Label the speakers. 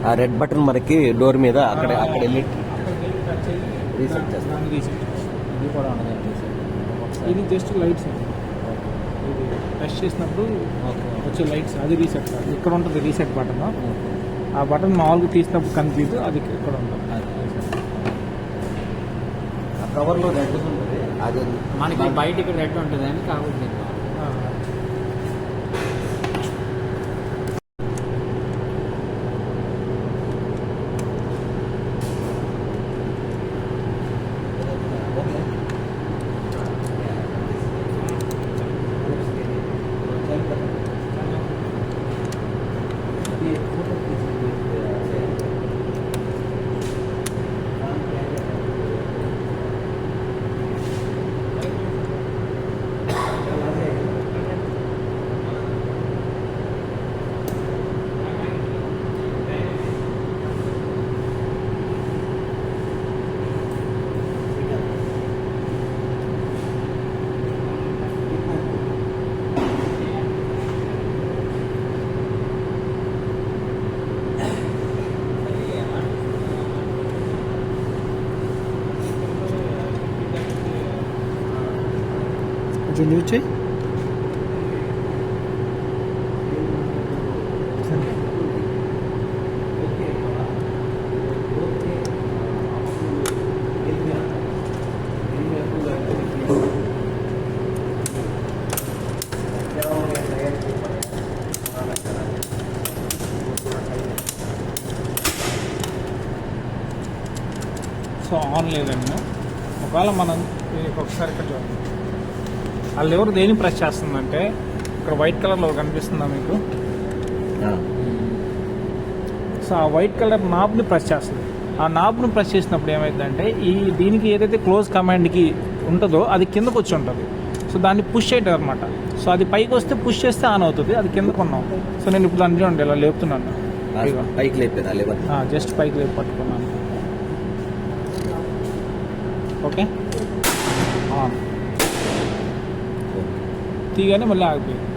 Speaker 1: ఆ red button మనకి door మీద అక్కడ వెళ్ళి రీసెట్ చేస్తాం.
Speaker 2: ఇది కూడా ఉండదు. ఇది జస్ట్ లైట్స్ అండి. ఇది టచ్ చేసినప్పుడు వచ్చే లైట్స్, అది రీసెట్ కాదు. ఇక్కడ ఉంటుంది రీసెట్ బటన్. ఆ బటన్ మామూలుగా తీసినప్పుడు కనిపించదు, అది ఇక్కడ ఉంటుంది.
Speaker 1: ఆ కవర్లో రెడ్ ఉంటుంది, అది
Speaker 3: మనకి బయట ఇక్కడ రెడ్ ఉంటుంది అని కాబట్టి
Speaker 2: కొంచెం యూజ్ చేయి. సో ఆన్ లేదండి. ఒకవేళ మనం ఒకసారి ఇక్కడ చూడండి, ఆ లివర్ దేని ప్రెస్ చేస్తుందంటే ఇక్కడ వైట్ కలర్లో కనిపిస్తుందా మీకు? సో ఆ వైట్ కలర్ నాబ్ని ప్రెస్ చేస్తుంది. ఆ నాబ్ను ప్రెస్ చేసినప్పుడు ఏమైందంటే దీనికి ఏదైతే క్లోజ్ కమాండ్కి ఉంటుందో అది కిందకు వచ్చి ఉంటుంది. సో దాన్ని పుష్ చేయటం అనమాట. సో అది పైకి వస్తే పుష్ చేస్తే ఆన్ అవుతుంది, అది కిందకు ఉన్నాం. సో నేను ఇప్పుడు దాన్ని చూడండి ఇలా లేపుతున్నాను,
Speaker 1: పైకి లేపేదా?
Speaker 2: జస్ట్ పైకి లేపి పట్టుకున్నాను. ఓకే, తీగానే మళ్ళీ ఆగిపోయింది.